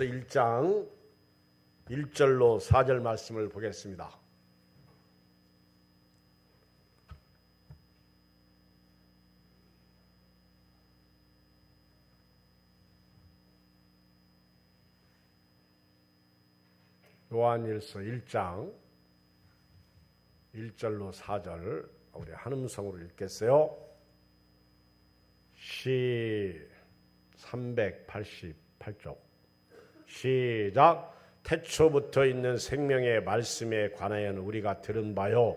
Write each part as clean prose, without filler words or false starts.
1장 1절로 4절 말씀을 보겠습니다. 요한일서 1장 1절로 4절 우리 한음성으로 읽겠어요. 시 388쪽 시작. 태초부터 있는 생명의 말씀에 관하여는 우리가 들은 바요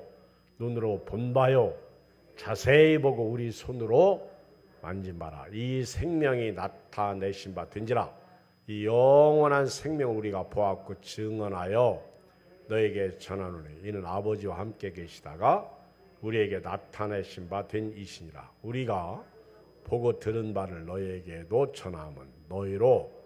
눈으로 본 바요 자세히 보고 우리 손으로 만진 바라. 이 생명이 나타내신 바 된지라. 이 영원한 생명을 우리가 보았고 증언하여 너에게 전하노니 이는 아버지와 함께 계시다가 우리에게 나타내신 바 된 이시니라. 우리가 보고 들은 바를 너희에게도 전하면 너희로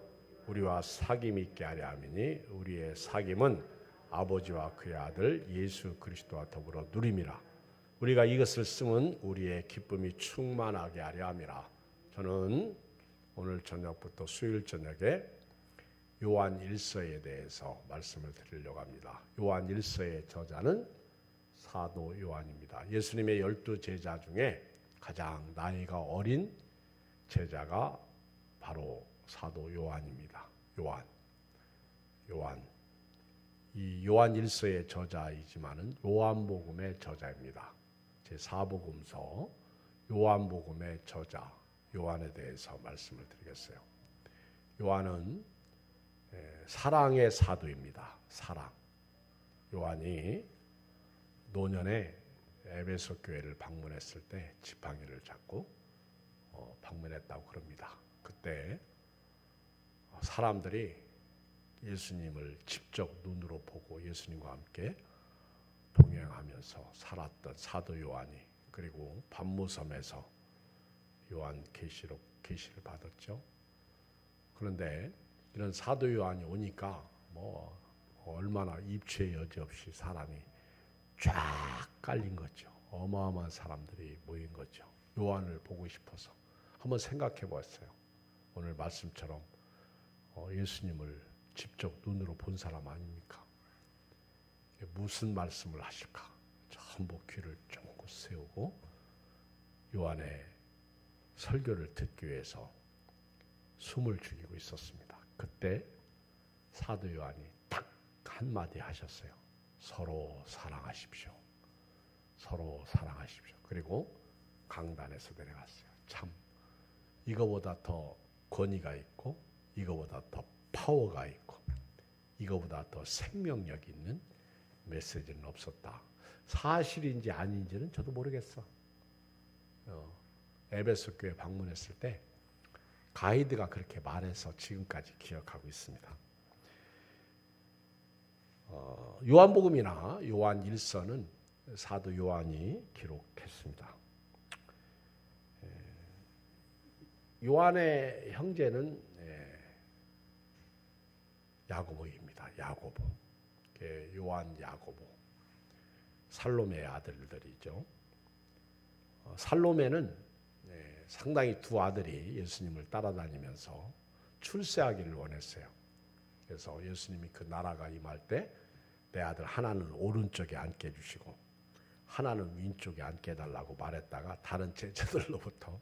우리와 사귐이 있게 하려 함이니 우리의 사귐은 아버지와 그의 아들 예수 그리스도와 더불어 누림이라. 우리가 이것을 쓰면 우리의 기쁨이 충만하게 하려 함이라. 저는 오늘 저녁부터 수요일 저녁에 요한 1서에 대해서 말씀을 드리려고 합니다. 요한 1서의 저자는 사도 요한입니다. 예수님의 12제자 중에 가장 나이가 어린 제자가 바로 사도 요한입니다. 요한. 이 요한 1서의 저자이지만은 요한복음의 저자입니다. 제4복음서 요한복음의 저자 요한에 대해서 말씀을 드리겠어요. 요한은 사랑의 사도입니다. 사랑. 요한이 노년에 에베소 교회를 방문했을 때 지팡이를 잡고 방문했다고 그럽니다. 그때 사람들이 예수님을 직접 눈으로 보고 예수님과 함께 동행하면서 살았던 사도 요한이, 그리고 반무섬에서 요한 계시를 받았죠. 그런데 이런 사도 요한이 오니까 얼마나 입추의 여지 없이 사람이 쫙 깔린 거죠. 어마어마한 사람들이 모인 거죠. 요한을 보고 싶어서. 한번 생각해 보았어요. 오늘 말씀처럼 예수님을 직접 눈으로 본 사람 아닙니까? 무슨 말씀을 하실까? 전부 귀를 쫑긋 세우고 요한의 설교를 듣기 위해서 숨을 죽이고 있었습니다. 그때 사도 요한이 딱 한마디 하셨어요. 서로 사랑하십시오. 서로 사랑하십시오. 그리고 강단에서 내려갔어요. 참 이거보다 더 권위가 있고 이거보다 더 파워가 있고 이거보다 더 생명력 있는 메시지는 없었다. 사실인지 아닌지는 저도 모르겠어. 에베소 교회 방문했을 때 가이드가 그렇게 말해서 지금까지 기억하고 있습니다. 요한복음이나 요한 1서는 사도 요한이 기록했습니다. 요한의 형제는 야고보입니다. 야고보. 요한, 야고보. 살로메의 아들들이죠. 살로메는 상당히 두 아들이 예수님을 따라다니면서 출세하기를 원했어요. 그래서 예수님이 그 나라가 임할 때 내 아들 하나는 오른쪽에 앉게 해주시고 하나는 왼쪽에 앉게 해달라고 말했다가 다른 제자들로부터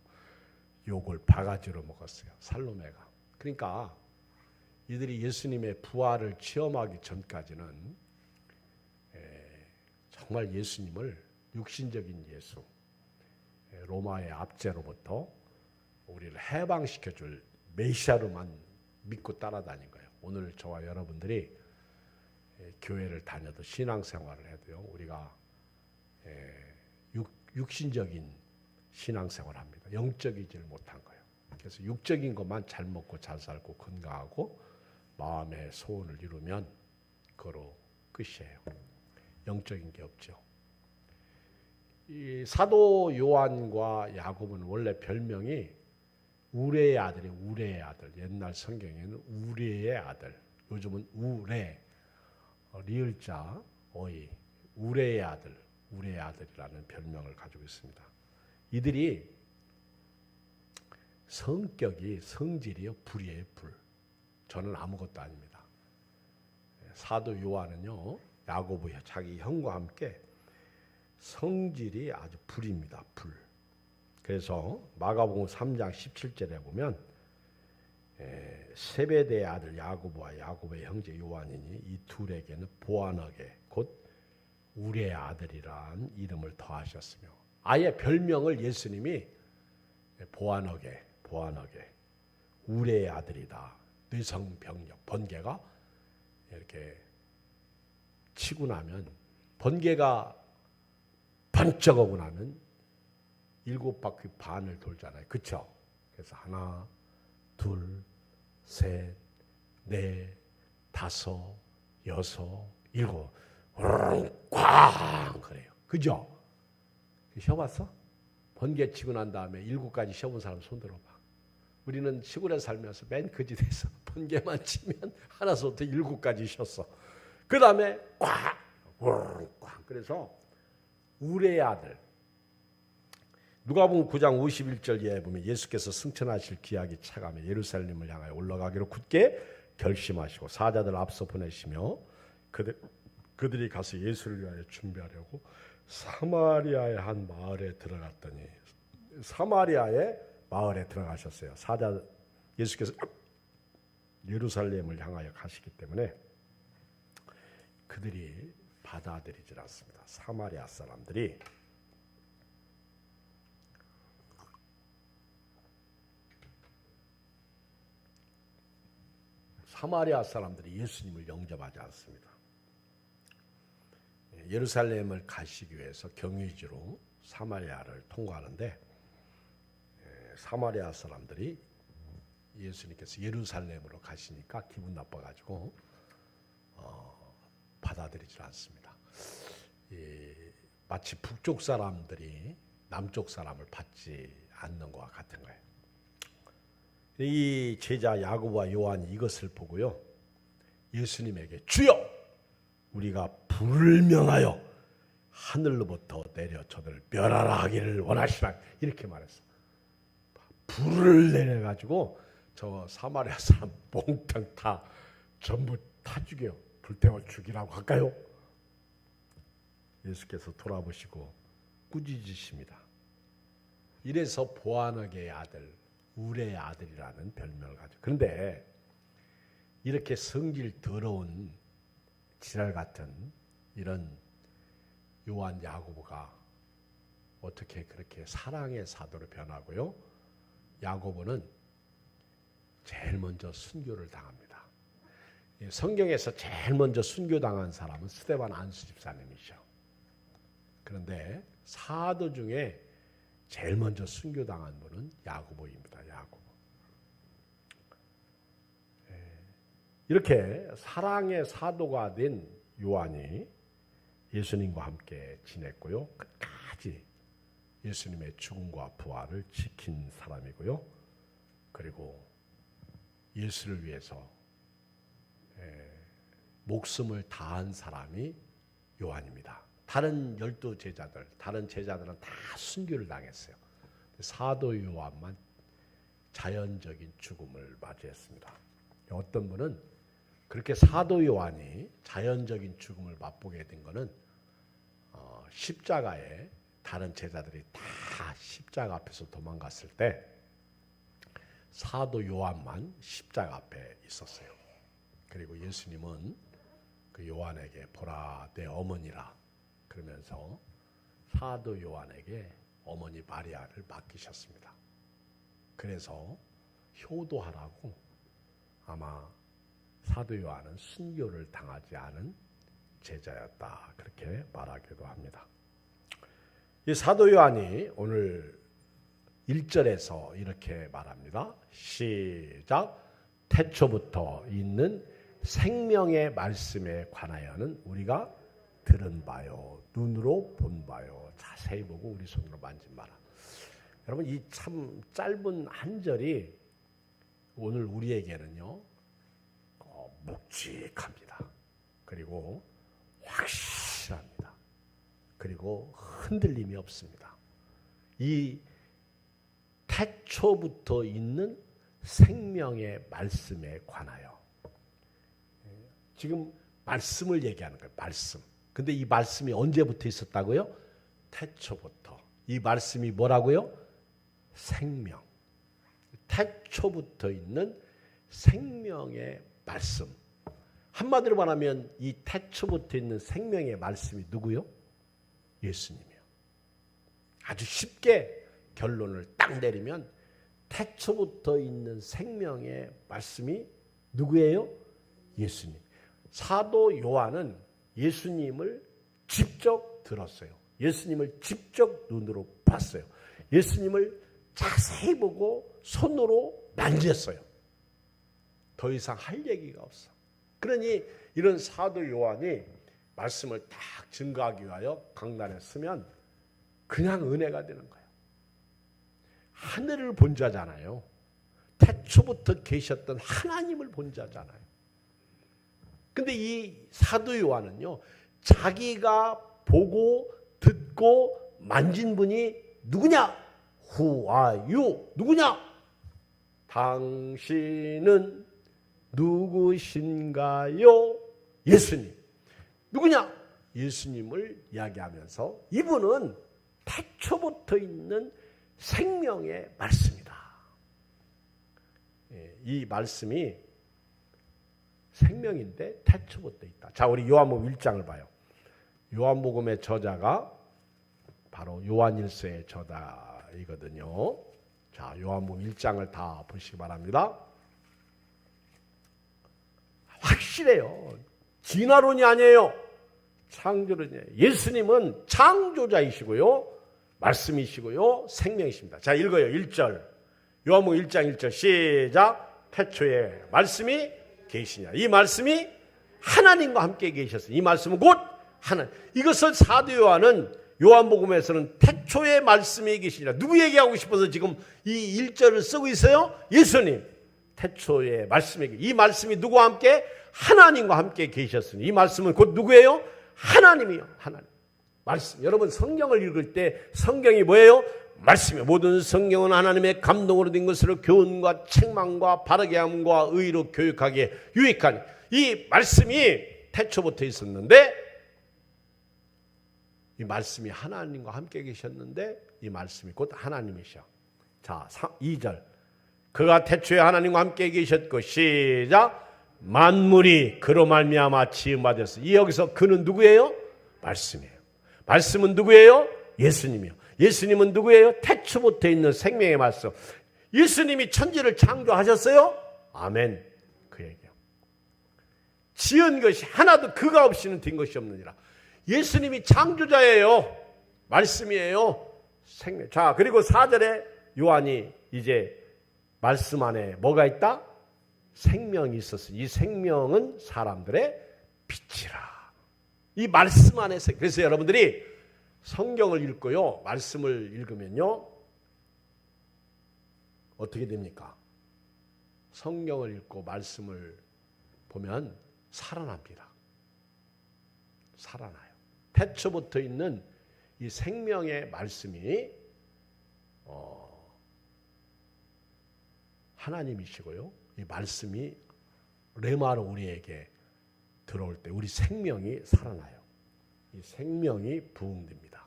욕을 바가지로 먹었어요. 살로메가. 그러니까 이들이 예수님의 부활을 체험하기 전까지는 정말 예수님을 육신적인 예수, 로마의 압제로부터 우리를 해방시켜줄 메시아로만 믿고 따라다닌 거예요. 오늘 저와 여러분들이 교회를 다녀도 신앙생활을 해도요, 우리가 육신적인 신앙생활을 합니다. 영적이지를 못한 거예요. 그래서 육적인 것만 잘 먹고 잘 살고 건강하고 마음의 소원을 이루면 그거로 끝이에요. 영적인 게 없죠. 이 사도 요한과 야고보는 원래 별명이 우레의 아들이 우레의 아들. 옛날 성경에는 우레의 아들. 요즘은 우레. 리을자 어이. 우레의 아들. 우레의 아들이라는 별명을 가지고 있습니다. 이들이 성격이 성질이요 불이에요. 불. 저는 아무것도 아닙니다. 사도 요한은요, 야고보 자기 형과 함께 성질이 아주 불입니다. 불. 그래서 마가복음 3장 17절에 보면 세베대의 아들 야고보와 야고보의 형제 요한이니 이 둘에게는 보아너게 곧 우레의 아들이란 이름을 더하셨으며, 아예 별명을 예수님이 보아너게 우레의 아들이다. 뇌성병력 번개가 이렇게 치고 나면, 번개가 번쩍하고 나면 7바퀴 반을 돌잖아요. 그렇죠? 그래서 하나, 둘, 셋, 넷, 다섯, 여섯, 일곱, 꽝 그래요. 그죠? 쉬어봤어? 번개 치고 난 다음에 7가지 쉬어본 사람 손 들어봐. 우리는 시골에 살면서 맨 거지대에서 번개만 치면 하나서부터 7가지 쉬었어. 그 다음에 꽝, 꽝. 그래서 우레의 아들. 누가복음 9장 51절에 보면 예수께서 승천하실 기약이 차가며 예루살렘을 향하여 올라가기로 굳게 결심하시고 사자들 앞서 보내시며 그들이 가서 예수를 위하여 준비하려고 사마리아의 한 마을에 들어갔더니, 사마리아의 마을에 들어가셨어요. 예수께서 예루살렘을 향하여 가시기 때문에 그들이 받아들이질 않습니다. 사마리아 사람들이. 사마리아 사람들이 예수님을 영접하지 않습니다. 예루살렘을 가시기 위해서 경유지로 사마리아를 통과하는데, 사마리아 사람들이 예수님께서 예루살렘으로 가시니까 기분 나빠가지고 받아들이지 않습니다. 마치 북쪽 사람들이 남쪽 사람을 받지 않는 것과 같은 거예요. 이 제자 야고보와 요한이 이것을 보고요, 예수님에게 주여, 우리가 불을 명하여 하늘로부터 내려 저들을 멸하라 하기를 원하시나, 이렇게 말했어. 불을 내려가지고 저 사마리아 사람 몽땅 다 전부 타 죽여, 불태워 죽이라고 할까요? 예수께서 돌아보시고 꾸짖으십니다. 이래서 보아너게의 아들, 우레의 아들이라는 별명을 가지고. 그런데 이렇게 성질 더러운 지랄 같은 이런 요한 야고보가 어떻게 그렇게 사랑의 사도로 변하고요? 야고보는 제일 먼저 순교를 당합니다. 성경에서 제일 먼저 순교당한 사람은 스데반 안수 집사님이죠. 그런데 사도 중에 제일 먼저 순교당한 분은 야고보입니다. 야고보. 이렇게 사랑의 사도가 된 요한이 예수님과 함께 지냈고요, 끝까지 예수님의 죽음과 부활을 지킨 사람이고요, 그리고 예수를 위해서 목숨을 다한 사람이 요한입니다. 다른 12제자들, 다른 제자들은 다 순교를 당했어요. 사도 요한만 자연적인 죽음을 맞이했습니다. 어떤 분은 그렇게 사도 요한이 자연적인 죽음을 맛보게 된 것은 십자가에 다른 제자들이 다 십자가 앞에서 도망갔을 때 사도 요한만 십자가 앞에 있었어요. 그리고 예수님은 그 요한에게 보라 내 어머니라 그러면서 사도 요한에게 어머니 마리아를 맡기셨습니다. 그래서 효도하라고 아마 사도 요한은 순교를 당하지 않은 제자였다, 그렇게 말하기도 합니다. 이 사도 요한이 오늘 1절에서 이렇게 말합니다. 시작. 태초부터 있는 생명의 말씀에 관하여는 우리가 들은 바요, 눈으로 본 바요, 자세히 보고 우리 손으로 만진 바라. 여러분, 이 참 짧은 한 절이 오늘 우리에게는요 묵직합니다. 그리고 확실합니다. 그리고 흔들림이 없습니다. 이 태초부터 있는 생명의 말씀에 관하여, 지금 말씀을 얘기하는 거예요. 말씀. 근데 이 말씀이 언제부터 있었다고요? 태초부터. 이 말씀이 뭐라고요? 생명. 태초부터 있는 생명의 말씀. 한마디로 말하면 이 태초부터 있는 생명의 말씀이 누구요? 예수님이요. 아주 쉽게 결론을 딱 내리면 태초부터 있는 생명의 말씀이 누구예요? 예수님. 사도 요한은 예수님을 직접 들었어요. 예수님을 직접 눈으로 봤어요. 예수님을 자세히 보고 손으로 만졌어요. 더 이상 할 얘기가 없어. 그러니 이런 사도 요한이 말씀을 딱 증거하기 위하여 강단에 서면 그냥 은혜가 되는 거예요. 하늘을 본 자잖아요. 태초부터 계셨던 하나님을 본 자잖아요. 근데 이 사도 요한은요, 자기가 보고 듣고 만진 분이 누구냐? Who are you? 누구냐? 당신은 누구신가요? 예수님. 누구냐? 예수님을 이야기하면서 이분은 태초부터 있는 생명의 말씀이다. 이 말씀이 생명인데 태초부터 있다. 자, 우리 요한복음 1장을 봐요. 요한복음의 저자가 바로 요한일서의 저자이거든요. 자, 요한복음 1장을 다 보시기 바랍니다. 확실해요. 진화론이 아니에요. 창조론이에요. 예수님은 창조자이시고요, 말씀이시고요, 생명이십니다. 자, 읽어요. 1절. 요한복음 1장 1절 시작. 태초에 말씀이 계시냐. 이 말씀이 하나님과 함께 계셨어요. 이 말씀은 곧 하나님. 이것을 사도 요한은 요한복음에서는 태초에 말씀이 계시니라. 누구 얘기하고 싶어서 지금 이 1절을 쓰고 있어요? 예수님. 태초에 말씀이 이 말씀이 누구와 함께? 하나님과 함께 계셨으니 이 말씀은 곧 누구예요? 하나님이요. 하나님. 말씀. 여러분 성경을 읽을 때 성경이 뭐예요? 말씀이에요. 모든 성경은 하나님의 감동으로 된 것으로 교훈과 책망과 바르게 함과 의로 교육하기에 유익하니 이 말씀이 태초부터 있었는데 이 말씀이 하나님과 함께 계셨는데 이 말씀이 곧 하나님이셔. 자, 2절. 그가 태초에 하나님과 함께 계셨고 시작. 만물이 그로 말미암아 지음받았어. 이 여기서 그는 누구예요? 말씀이에요. 말씀은 누구예요? 예수님이요. 예수님은 누구예요? 태초부터 있는 생명의 말씀. 예수님이 천지를 창조하셨어요? 아멘. 그 얘기요. 지은 것이 하나도 그가 없이는 된 것이 없느니라. 예수님이 창조자예요. 말씀이에요. 생명. 자, 그리고 4절에 요한이 이제 말씀 안에 뭐가 있다? 생명이 있었으니 이 생명은 사람들의 빛이라. 이 말씀 안에서. 그래서 여러분들이 성경을 읽고요, 말씀을 읽으면요, 어떻게 됩니까? 성경을 읽고 말씀을 보면 살아납니다. 살아나요. 태초부터 있는 이 생명의 말씀이 하나님이시고요. 이 말씀이 레마로 우리에게 들어올 때 우리 생명이 살아나요. 이 생명이 부흥됩니다.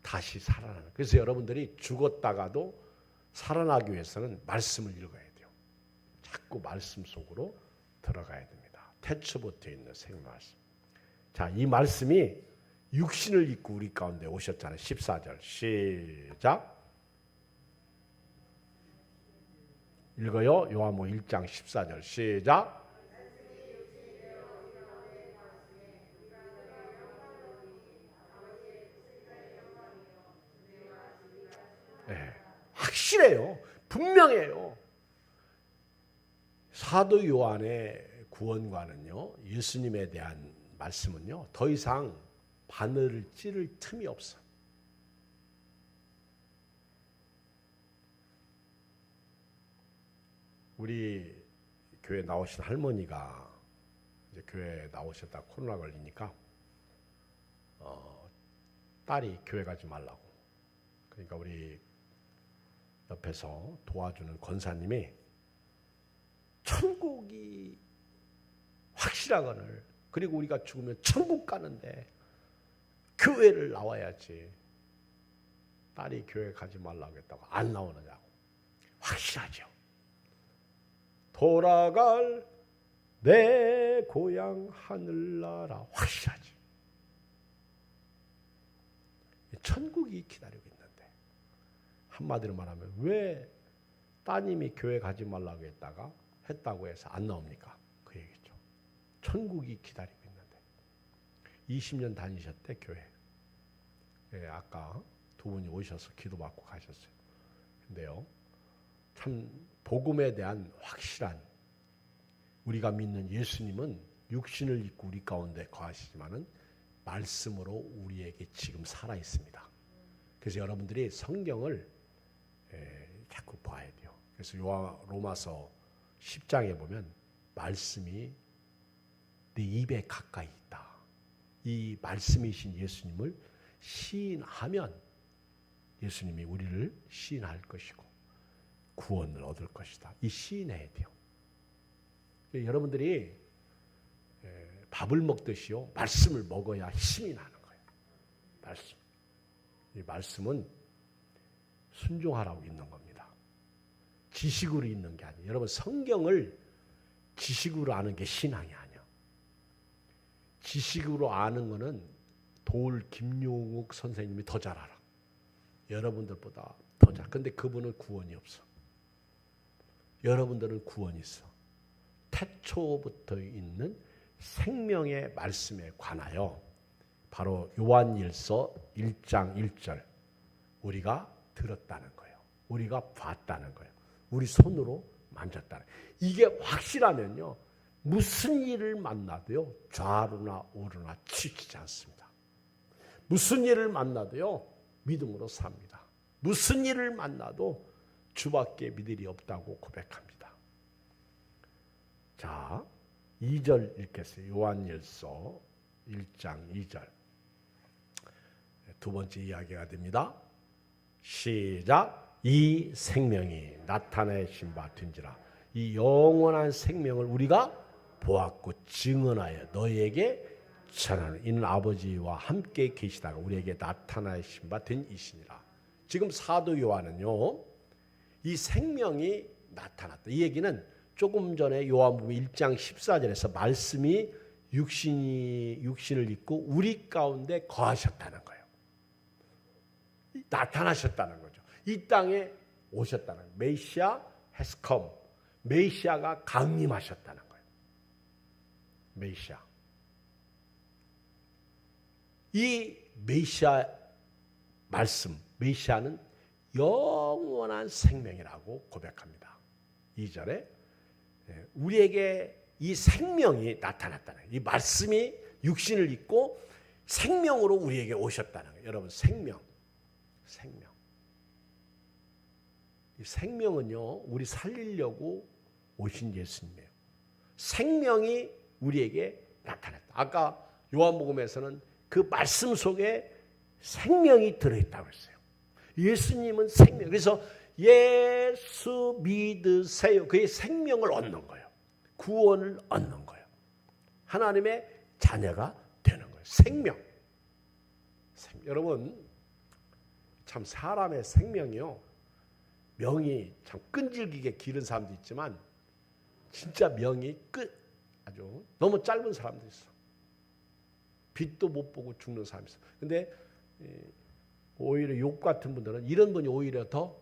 다시 살아나는. 그래서 여러분들이 죽었다가도 살아나기 위해서는 말씀을 읽어야 돼요. 자꾸 말씀 속으로 들어가야 됩니다. 태초부터 있는 생명 말씀. 자, 이 말씀이 육신을 입고 우리 가운데 오셨잖아요. 14절 시작. 읽어요. 요한복음 1장 14절 시작. 네, 확실해요. 분명해요. 사도 요한의 구원과는요, 예수님에 대한 말씀은요, 더 이상 바늘을 찌를 틈이 없어. 우리 교회 나오신 할머니가 이제 교회 나오셨다 코로나 걸리니까 딸이 교회 가지 말라고. 그러니까 우리 옆에서 도와주는 권사님이 천국이 확실하거늘. 그리고 우리가 죽으면 천국 가는데 교회를 나와야지. 딸이 교회 가지 말라고 했다고 안 나오느냐고. 확실하죠. 돌아갈 내 고향 하늘나라. 확실하지. 천국이 기다리고 있는데, 한마디로 말하면 왜 따님이 교회 가지 말라고 했다고 해서 안 나옵니까? 그 얘기죠. 천국이 기다리고 있는데. 20년 다니셨대, 교회. 예, 아까 두 분이 오셔서 기도받고 가셨어요. 근데요, 참 복음에 대한 확실한, 우리가 믿는 예수님은 육신을 입고 우리 가운데 거하시지만은 말씀으로 우리에게 지금 살아 있습니다. 그래서 여러분들이 성경을 자꾸 봐야 돼요. 그래서 로마서 10장에 보면 말씀이 네 입에 가까이 있다. 이 말씀이신 예수님을 시인하면 예수님이 우리를 시인할 것이고 구원을 얻을 것이다. 이 시인해야 돼요. 여러분들이 밥을 먹듯이요, 말씀을 먹어야 힘이 나는 거예요. 말씀. 이 말씀은 순종하라고 있는 겁니다. 지식으로 있는 게 아니에요. 여러분, 성경을 지식으로 아는 게 신앙이 아니야. 지식으로 아는 거는 도울 김용욱 선생님이 더 잘 알아. 여러분들보다 더 잘. 근데 그분은 구원이 없어. 여러분들은 구원이 있어. 태초부터 있는 생명의 말씀에 관하여 바로 요한일서 1장 1절 우리가 들었다는 거예요. 우리가 봤다는 거예요. 우리 손으로 만졌다는 거예요. 이게 확실하면요, 무슨 일을 만나도요, 좌로나 우로나 치우치지 않습니다. 무슨 일을 만나도요, 믿음으로 삽니다. 무슨 일을 만나도 주밖에 믿을 일이 없다고 고백합니다. 자, 2절 읽겠어요. 요한일서 1장 2절. 두 번째 이야기가 됩니다. 시작. 이 생명이 나타내신 바 된지라. 이 영원한 생명을 우리가 보았고 증언하여 너희에게 전하는 이는 아버지와 함께 계시다가 우리에게 나타나신 바 된 이시니라. 지금 사도 요한은요, 이 생명이 나타났다. 이 얘기는 조금 전에 요한복음 1장 14절에서 말씀이 육신을 입고 우리 가운데 거하셨다는 거예요. 나타나셨다는 거죠. 이 땅에 오셨다는 거예요. 메시아 has come. 메시아가 강림하셨다는 거예요. 메시아. 이 메시아 말씀, 메시아는 영원한 생명이라고 고백합니다. 2절에 우리에게 이 생명이 나타났다는 거예요. 이 말씀이 육신을 입고 생명으로 우리에게 오셨다는 거예요. 여러분, 생명. 이 생명은요, 우리 살리려고 오신 예수님이에요. 생명이 우리에게 나타났다. 아까 요한복음에서는 그 말씀 속에 생명이 들어있다고 했어요. 예수님은 생명. 그래서 예수 믿으세요. 그의 생명을 얻는 거예요. 구원을 얻는 거예요. 하나님의 자녀가 되는 거예요. 생명. 여러분, 참 사람의 생명이요, 명이 참 끈질기게 기른 사람도 있지만 진짜 명이 아주 너무 짧은 사람도 있어. 빛도 못 보고 죽는 사람이 있어. 근데 오히려 욥 같은 분들은 이런 분이 오히려 더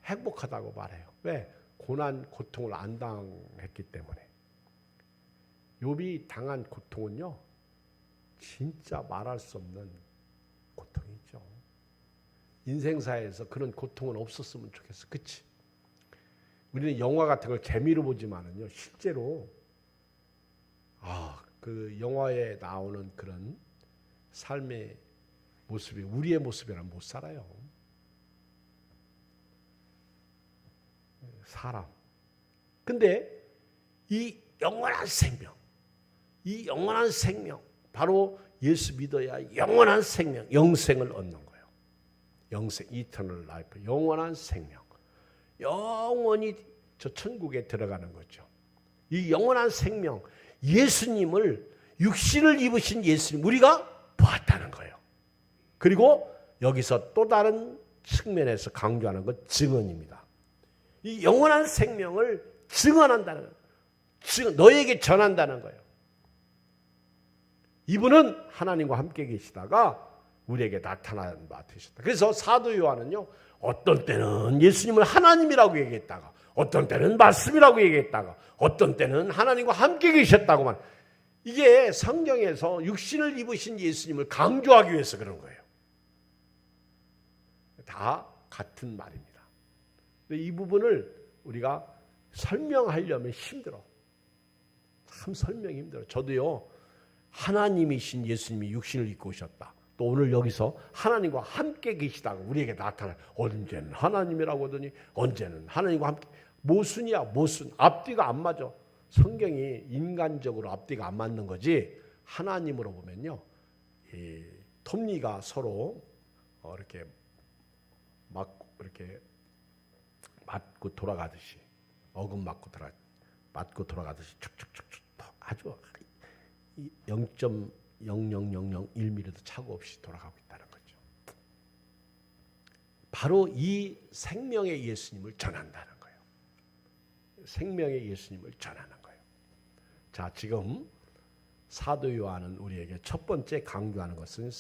행복하다고 말해요. 왜? 고난, 고통을 안 당했기 때문에. 욥이 당한 고통은요, 진짜 말할 수 없는 고통이죠. 인생사에서 그런 고통은 없었으면 좋겠어. 그치? 우리는 영화 같은 걸 재미로 보지만은요, 실제로 그 영화에 나오는 그런 삶의 모습이 우리의 모습이라면 못 살아요. 사람. 근데 이 영원한 생명, 바로 예수 믿어야 영원한 생명, 영생을 얻는 거예요. 영생, 이터널 라이프, 영원한 생명. 영원히 저 천국에 들어가는 거죠. 이 영원한 생명, 예수님을 육신을 입으신 예수님 우리가 보았다는 거예요. 그리고 여기서 또 다른 측면에서 강조하는 것 증언입니다. 이 영원한 생명을 증언한다는 거예요. 너에게 전한다는 거예요. 이분은 하나님과 함께 계시다가 우리에게 나타난 바 되셨다. 그래서 사도 요한은요, 어떤 때는 예수님을 하나님이라고 얘기했다가, 어떤 때는 말씀이라고 얘기했다가, 어떤 때는 하나님과 함께 계셨다고만. 이게 성경에서 육신을 입으신 예수님을 강조하기 위해서 그런 거예요. 다 같은 말입니다. 근데 이 부분을 우리가 설명하려면 힘들어. 참 설명이 힘들어. 저도요, 하나님이신 예수님이 육신을 입고 오셨다. 또 오늘 여기서 하나님과 함께 계시다가 우리에게 나타나. 언제는 하나님이라고 하더니 언제는 하나님과 함께. 모순이야, 모순. 앞뒤가 안 맞아. 성경이 인간적으로 앞뒤가 안 맞는 거지. 하나님으로 보면요, 이 톱니가 서로 이렇게 맞고 돌아가듯이, 어금 맞고 돌아가듯이 축축축축 아주 0.00001mm도 차고 없이 돌아가고 있다는 거죠. 바로 이 생명의 예수님을 전한다는 거예요. 생명의 예수님을 전하는 거예요. 자, 지금 사도 요한은 우리에게 첫 번째 강조하는 것은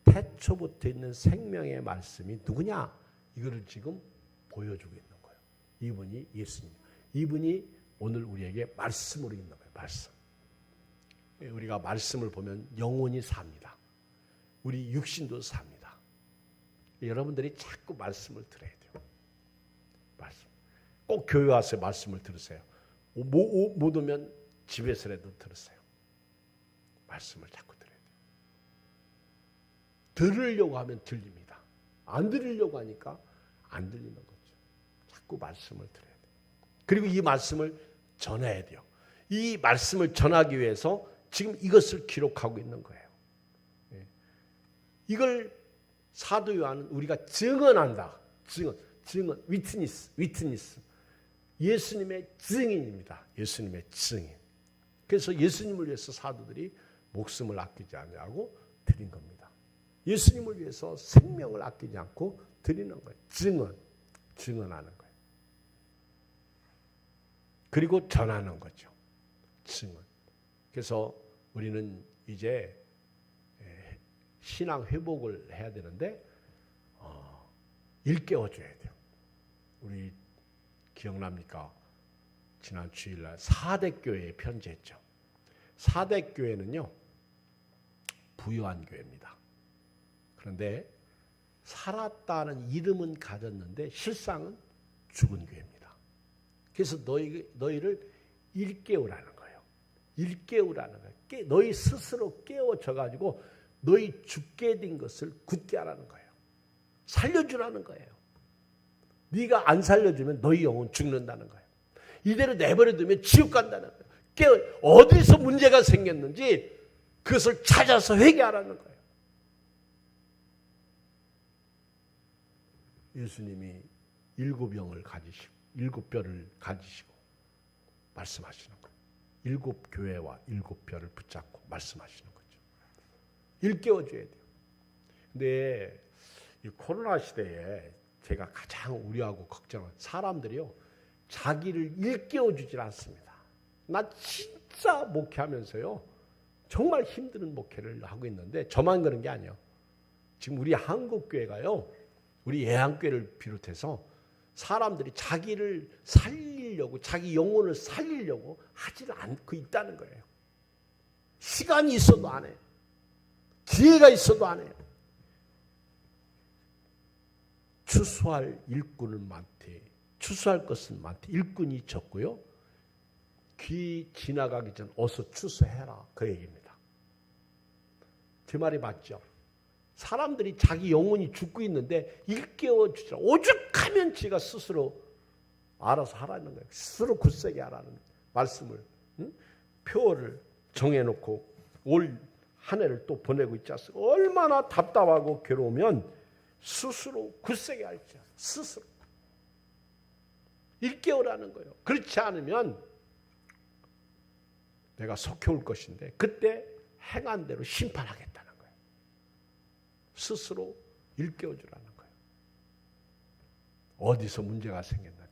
태초부터 있는 생명의 말씀이 누구냐? 이거를 지금 보여주고 있는 거예요. 이분이 예수님. 이분이 오늘 우리에게 말씀으로 있는 거예요. 말씀. 우리가 말씀을 보면 영혼이 삽니다. 우리 육신도 삽니다. 여러분들이 자꾸 말씀을 들어야 돼요. 말씀. 꼭 교회 와서 말씀을 들으세요. 못 오면 집에서라도 들으세요. 말씀을 자꾸 들어야 돼요. 들으려고 하면 들립니다. 안 들으려고 하니까 안 들리는 거죠. 자꾸 말씀을 들어야 돼요. 그리고 이 말씀을 전해야 돼요. 이 말씀을 전하기 위해서 지금 이것을 기록하고 있는 거예요. 이걸 사도 요한은 우리가 증언한다. 증언, 위트니스. 예수님의 증인입니다. 예수님의 증인. 그래서 예수님을 위해서 사도들이 목숨을 아끼지 않냐고 드린 겁니다. 예수님을 위해서 생명을 아끼지 않고 드리는 거예요. 증언하는 거예요. 그리고 전하는 거죠. 증언. 그래서 우리는 이제 신앙 회복을 해야 되는데 일깨워줘야 돼요. 우리 기억납니까? 지난 주일날 사대교회에 편지했죠. 사대교회는요, 부유한 교회입니다. 그런데 살았다는 이름은 가졌는데 실상은 죽은 교회입니다. 그래서 너희를 일깨우라는 거예요. 일깨우라는 거예요. 너희 스스로 깨워져가지고 너희 죽게 된 것을 굳게 하라는 거예요. 살려주라는 거예요. 네가 안 살려주면 너희 영혼 죽는다는 거예요. 이대로 내버려두면 지옥 간다는 거예요. 어디서 문제가 생겼는지 그것을 찾아서 회개하라는 거예요. 예수님이 7영을 가지시고 7뼈를 가지시고 말씀하시는 거예요. 7교회와 7뼈를 붙잡고 말씀하시는 거죠. 일깨워줘야 돼요. 근데 이 코로나 시대에 제가 가장 우려하고 걱정한 사람들이요, 자기를 일깨워주질 않습니다. 나 진짜 목회하면서요, 정말 힘든 목회를 하고 있는데 저만 그런 게 아니에요. 지금 우리 한국교회가요, 우리 예한교회를 비롯해서 사람들이 자기를 살리려고, 자기 영혼을 살리려고 하지를 않고 있다는 거예요. 시간이 있어도 안 해요. 기회가 있어도 안 해요. 추수할 일꾼은 많대. 추수할 것은 많대. 일꾼이 적고요. 귀 지나가기 전 어서 추수해라. 그 얘기입니다. 제 말이 맞죠? 사람들이 자기 영혼이 죽고 있는데 일깨워주자. 오죽하면 지가 스스로 알아서 하라는 거예요. 스스로 굳세게 하라는 말씀을, 표어를 정해놓고 올 한 해를 또 보내고 있지 않습니까? 얼마나 답답하고 괴로우면 스스로 굳세게 할지. 스스로. 일깨우라는 거예요. 그렇지 않으면 내가 속해올 것인데 그때 행한 대로 심판하겠다는 거예요. 스스로 일깨워주라는 거예요. 어디서 문제가 생겼는지.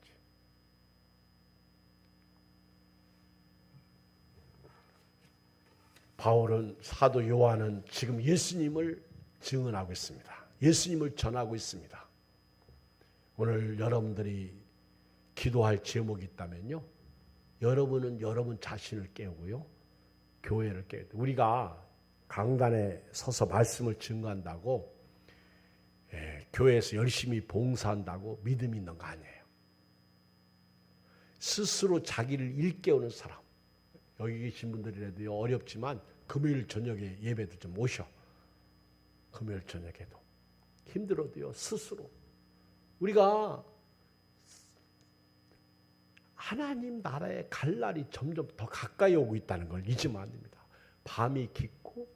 바울은, 사도 요한은 지금 예수님을 증언하고 있습니다. 예수님을 전하고 있습니다. 오늘 여러분들이 기도할 제목이 있다면요, 여러분은 여러분 자신을 깨우고요, 교회를 깨워야 돼요. 우리가 강단에 서서 말씀을 증거한다고 교회에서 열심히 봉사한다고 믿음이 있는 거 아니에요. 스스로 자기를 일깨우는 사람. 여기 계신 분들이라도 어렵지만 금요일 저녁에 예배도 좀 오셔. 금요일 저녁에도. 힘들어도요, 스스로. 우리가 하나님 나라에 갈 날이 점점 더 가까이 오고 있다는 걸 잊으면 안 됩니다. 밤이 깊고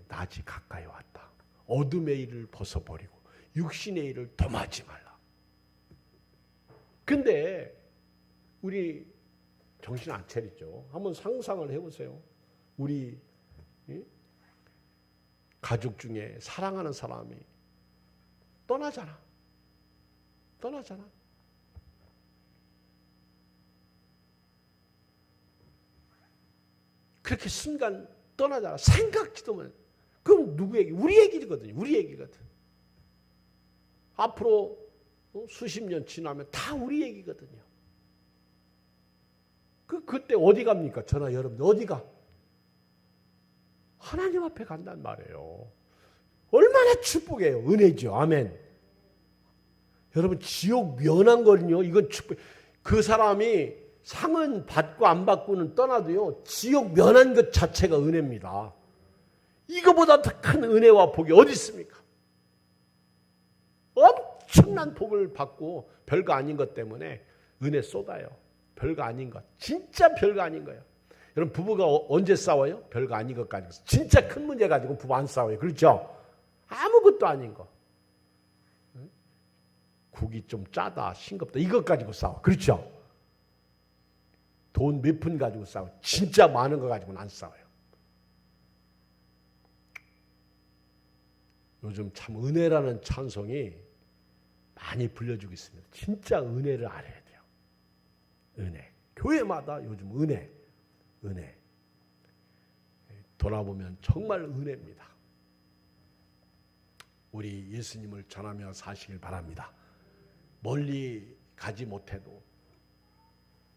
낮이 가까이 왔다. 어둠의 일을 벗어버리고 육신의 일을 dom하지 말라. 근데 우리 정신 안 차리죠. 한번 상상을 해보세요. 우리 가족 중에 사랑하는 사람이 떠나잖아. 그렇게 순간 떠나잖아. 생각지도 못. 그럼 누구 얘기? 우리 얘기거든요. 우리 얘기거든. 앞으로 수십 년 지나면 다 우리 얘기거든요. 그때 어디 갑니까? 저나 여러분들 어디가? 하나님 앞에 간단 말이에요. 얼마나 축복이에요. 은혜죠. 아멘. 여러분 지옥 면한 거는요, 이건 축복. 그 사람이 상은 받고 안 받고는 떠나도요, 지옥 면한 것 자체가 은혜입니다. 이거보다 더 큰 은혜와 복이 어디 있습니까? 엄청난 복을 받고 별거 아닌 것 때문에 은혜 쏟아요. 별거 아닌 것. 진짜 별거 아닌 거예요. 여러분 부부가 언제 싸워요? 별거 아닌 것 가지고. 진짜 큰 문제 가지고 부부 안 싸워요. 그렇죠? 아무것도 아닌 거. 국이 좀 짜다, 싱겁다, 이것 가지고 싸워. 그렇죠? 돈 몇 푼 가지고 싸워. 진짜 많은 거 가지고는 안 싸워요. 요즘 참 은혜라는 찬송이 많이 불려주고 있습니다. 진짜 은혜를 알아야 돼요. 은혜. 교회마다 요즘 은혜. 돌아보면 정말 은혜입니다. 우리 예수님을 전하며 사시길 바랍니다. 멀리 가지 못해도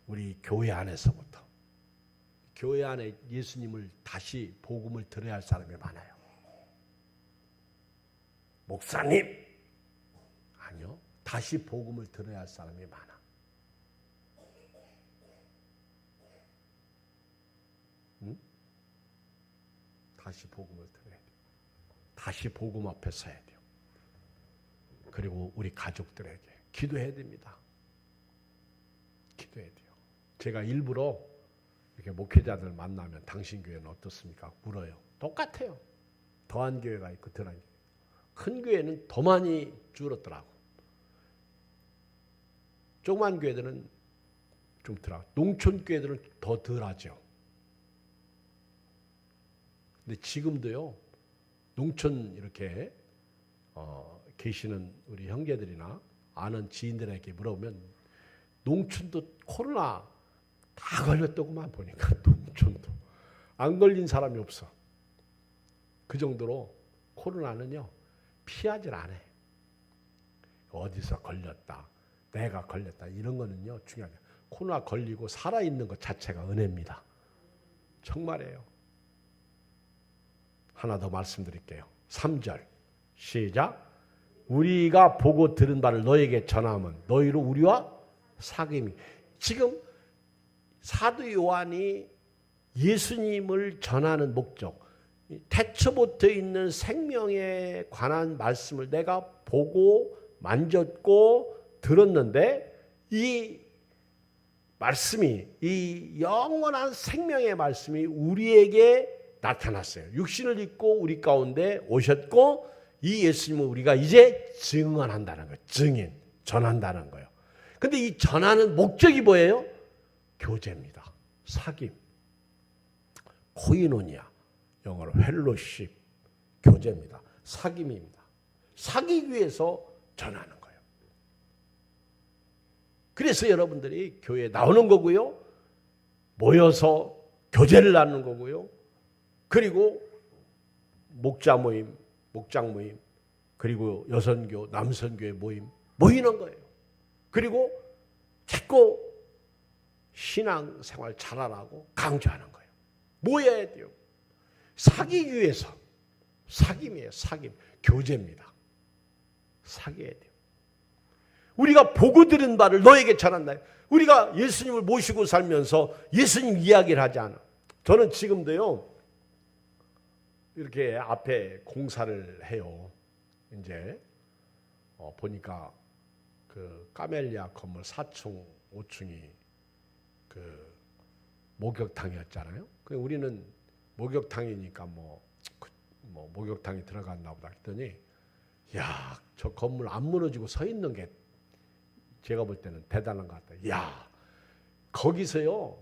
우리 교회 안에서부터, 교회 안에 예수님을 다시 복음을 들어야 할 사람이 많아요. 목사님! 아니요. 다시 복음을 들어야 할 사람이 많아. 응? 다시 복음을 들어야 돼요. 다시 복음 앞에 서야 돼요. 그리고 우리 가족들에게 기도해야 됩니다. 기도해야 돼요. 제가 일부러 이렇게 목회자들 만나면 당신 교회는 어떻습니까? 물어요. 똑같아요. 더한 교회가 있고 덜한 교회. 큰 교회는 더 많이 줄었더라고. 조그만 교회들은 좀 덜하고, 농촌 교회들은 더 덜하죠. 근데 지금도요, 농촌 이렇게 계시는 우리 형제들이나 아는 지인들에게 물어보면 농촌도 코로나 다 걸렸더구만 보니까 농촌도 안 걸린 사람이 없어. 그 정도로 코로나는요 피하질 않아. 어디서 걸렸다, 내가 걸렸다 이런 거는요 중요하죠. 코로나 걸리고 살아있는 것 자체가 은혜입니다. 정말이에요. 하나 더 말씀드릴게요. 3절 시작. 우리가 보고 들은 바를 너에게 전하면 너희로 우리와 사귐이. 지금 사도 요한이 예수님을 전하는 목적, 태초부터 있는 생명에 관한 말씀을 내가 보고 만졌고 들었는데, 이 말씀이, 이 영원한 생명의 말씀이 우리에게 나타났어요. 육신을 입고 우리 가운데 오셨고, 이 예수님을 우리가 이제 증언한다는 거예요. 증인, 전한다는 거예요. 근데 이 전하는 목적이 뭐예요? 교제입니다. 사귐. 코이노니아, 영어로 펠로십, 교제입니다. 사귐입니다. 사귀기 위해서 전하는 거예요. 그래서 여러분들이 교회에 나오는 거고요. 모여서 교제를 나누는 거고요. 그리고 목자 모임, 목장 모임, 그리고 여선교, 남선교회 모임 모이는 거예요. 그리고 자꾸 신앙생활 잘하라고 강조하는 거예요. 모여야 돼요. 사귀기 위해서. 사귐이에요. 사귐. 교제입니다. 사귀어야 돼요. 우리가 보고 들은 바를 너에게 전한다. 우리가 예수님을 모시고 살면서 예수님 이야기를 하지 않아. 저는 지금도요, 이렇게 앞에 공사를 해요. 이제 보니까 그 까멜리아 건물 4층, 5층이 그 목욕탕이었잖아요. 우리는 목욕탕이니까 뭐 목욕탕이 들어갔나 보다 했더니, 야, 저 건물 안 무너지고 서 있는 게 제가 볼 때는 대단한 것 같아요. 야, 거기서요,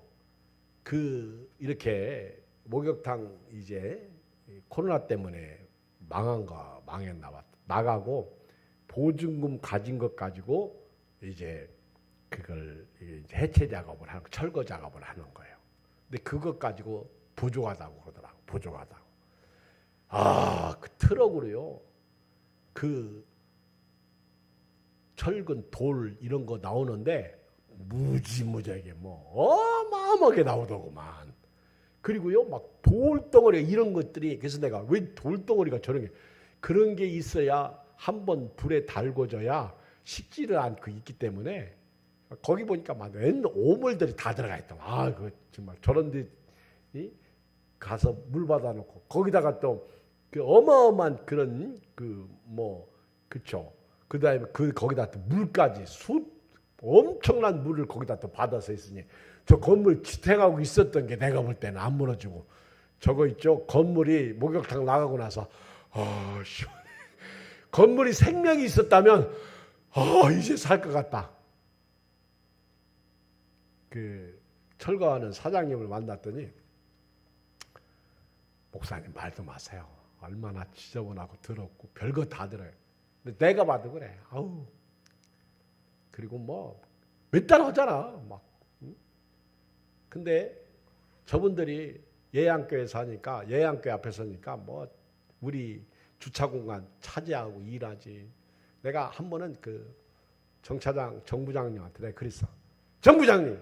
이렇게 목욕탕 이제 코로나 때문에 망했나 봐. 나가고 보증금 가진 것 가지고 이제 그걸 해체 작업을 하고 철거 작업을 하는 거예요. 근데 그것 가지고 부족하다고 그러더라고. 부족하다고. 그 트럭으로요, 철근, 돌 이런 거 나오는데 무지무지하게 어마어마하게 나오더구만. 그리고요, 막 돌덩어리 이런 것들이, 그래서 내가 왜 돌덩어리가 저런 게, 그런 게 있어야 한번 불에 달궈져야 식지를 않고 있기 때문에, 거기 보니까 막 오물들이 다 들어가 있다. 그 정말 저런 데 가서 물 받아놓고 거기다가 또 그 어마어마한 그런 그쵸. 그 다음에 거기다 또 물까지 엄청난 물을 거기다 또 받아서 있으니, 저 건물 지탱하고 있었던 게 내가 볼 때는 안 무너지고, 저거 있죠. 건물이 목욕탕 나가고 나서 시원해. 건물이 생명이 있었다면 이제 살 것 같다. 철거하는 사장님을 만났더니, 목사님 말도 마세요. 얼마나 지저분하고 더럽고 별거 다 들어요. 근데 내가 봐도 그래. 그리고 몇 달 하잖아. 근데 저분들이 예양교회 사니까, 예양교회 앞에 서니까 우리 주차 공간 차지하고 일하지. 내가 한 번은 정부장님한테 내가 그랬어. 정부장님,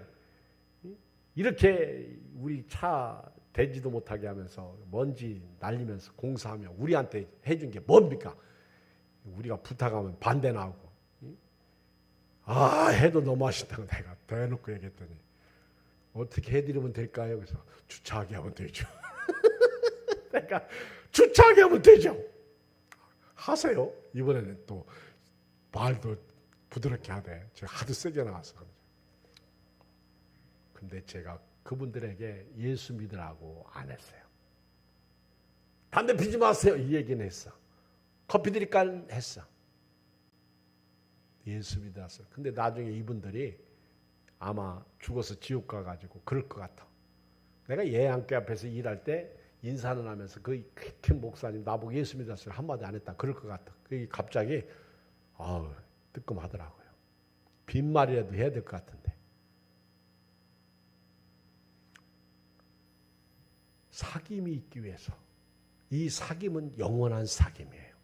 이렇게 우리 차 대지도 못하게 하면서 먼지 날리면서 공사하며 우리한테 해준 게 뭡니까? 우리가 부탁하면 반대나 하고. 해도 너무 하신다고 내가 대놓고 얘기했더니, 어떻게 해드리면 될까요? 그래서 주차하게 하면 되죠. 그러니까 주차하게 하면 되죠. 하세요. 이번에는 또 말도 부드럽게 하되, 제가 하도 세게 나와서. 근데 제가 그분들에게 예수 믿으라고 안 했어요. 담배 피지 마세요, 이 얘기는 했어. 커피 드릴까 했어. 예수 믿었어. 근데 나중에 이분들이 아마 죽어서 지옥 가가지고 그럴 것 같아. 내가 예양교 앞에서 일할 때 인사는 하면서 큰 목사님 나보고 예수 믿었어요 한마디 안 했다. 그럴 것 같아. 갑자기 뜨끔하더라고요. 빈말이라도 해야 될 것 같은데. 사귐이 있기 위해서. 이 사귐은 영원한 사귐이에요.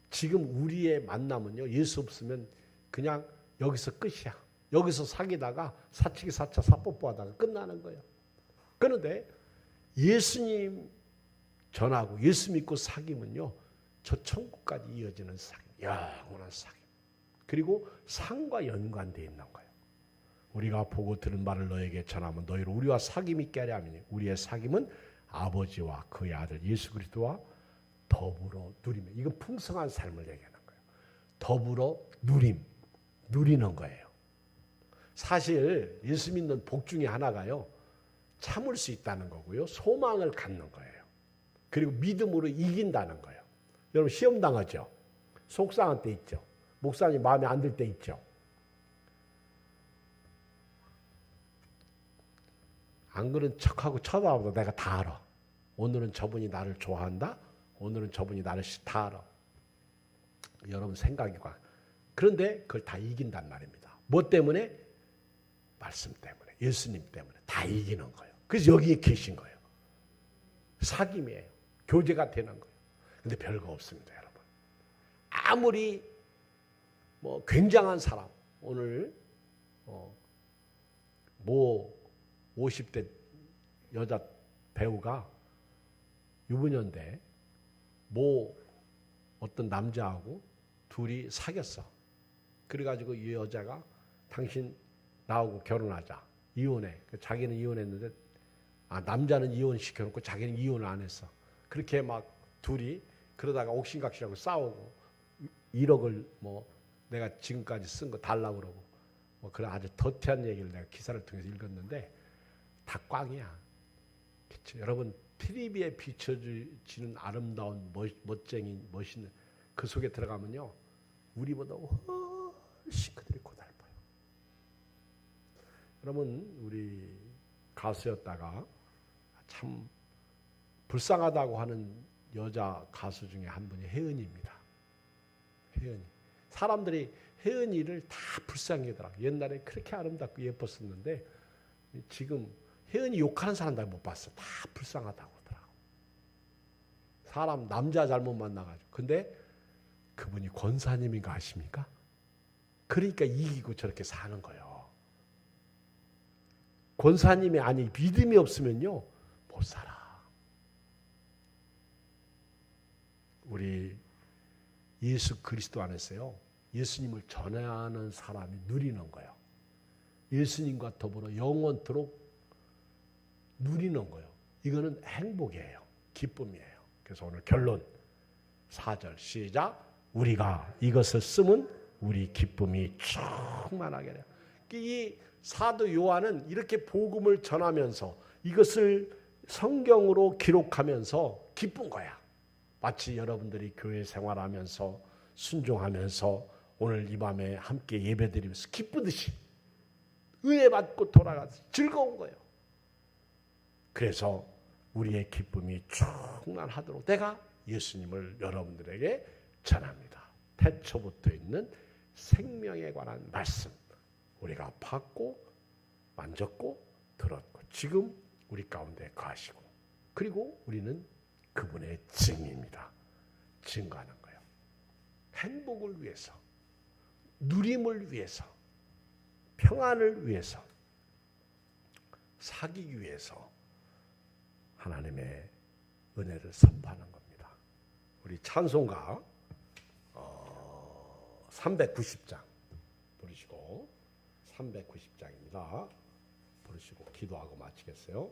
지금 우리의 만남은요, 예수 없으면 그냥 여기서 끝이야. 여기서 사귀다가 사치기 사차 사뽀뽀하다가 끝나는 거예요. 그런데 예수님 전하고 예수 믿고 사귐은요, 저 천국까지 이어지는 사귐, 영원한 사귐. 그리고 상과 연관되어 있는 거예요. 우리가 보고 들은 말을 너에게 전하면 너희를 우리와 사귐 있게 하려 하니, 우리의 사귐은 아버지와 그의 아들 예수 그리스도와 더불어 누리며. 이건 풍성한 삶을 얘기하는 거예요. 더불어 누리는 거예요. 사실 예수 믿는 복 중에 하나가요, 참을 수 있다는 거고요, 소망을 갖는 거예요. 그리고 믿음으로 이긴다는 거예요. 여러분 시험 당하죠? 속상한 때 있죠? 목사님 마음에 안 들 때 있죠? 안 그런 척하고 쳐다봐도 내가 다 알아. 오늘은 저분이 나를 좋아한다. 오늘은 저분이 나를 다 알아. 여러분 생각이 과. 그런데 그걸 다 이긴단 말입니다. 뭐 때문에? 말씀 때문에. 예수님 때문에. 다 이기는 거예요. 그래서 여기에 계신 거예요. 사귐이에요. 교제가 되는 거예요. 근데 별거 없습니다, 여러분. 아무리 뭐 굉장한 사람, 오늘 뭐 50대 여자 배우가 유부녀인데 뭐 어떤 남자하고 둘이 사귀었어. 그래가지고 이 여자가 당신 나하고 결혼하자. 이혼해. 자기는 이혼했는데 남자는 이혼시켜놓고 자기는 이혼을 안 했어. 그렇게 막 둘이 그러다가 옥신각신하고 싸우고 1억을 뭐 내가 지금까지 쓴 거 달라고 그러고 뭐 그런 아주 더티한 얘기를 내가 기사를 통해서 읽었는데 다 꽝이야. 그쵸? 여러분 TV에 비춰지는 아름다운 멋쟁이 멋있는 그 속에 들어가면요 우리보다 훨씬 그들이 고달파요. 여러분 우리 가수였다가 참 불쌍하다고 하는 여자 가수 중에 한 분이 혜은이입니다. 혜은이. 사람들이 혜은이를 다 불쌍히 하더라. 옛날에 그렇게 아름답고 예뻤었는데 지금 혜은이 욕하는 사람들 못 봤어. 다 불쌍하다고 하더라고. 사람 남자 잘못 만나가지고. 근데 그분이 권사님인가 아십니까? 그러니까 이기고 저렇게 사는 거예요. 권사님이 아니 믿음이 없으면요 못 살아. 우리 예수 그리스도 안에서요 예수님을 전하는 사람이 누리는 거예요. 예수님과 더불어 영원토록 누리는 거예요. 이거는 행복이에요. 기쁨이에요. 그래서 오늘 결론 4절 시작. 우리가 이것을 쓰면 우리 기쁨이 충만하게 돼요. 이 사도 요한은 이렇게 복음을 전하면서 이것을 성경으로 기록하면서 기쁜 거야. 마치 여러분들이 교회 생활하면서 순종하면서 오늘 이 밤에 함께 예배드리면서 기쁘듯이 은혜 받고 돌아가서 즐거운 거예요. 그래서 우리의 기쁨이 충만하도록 내가 예수님을 여러분들에게 전합니다. 태초부터 있는 생명에 관한 말씀 우리가 받고 만졌고 들었고 지금 우리 가운데 거하시고 그리고 우리는 그분의 증입니다. 증거하는 거예요. 행복을 위해서 누림을 위해서 평안을 위해서 사귀기 위해서 하나님의 은혜를 선포하는 겁니다. 우리 찬송가 390장 부르시고 390장입니다. 부르시고 기도하고 마치겠어요.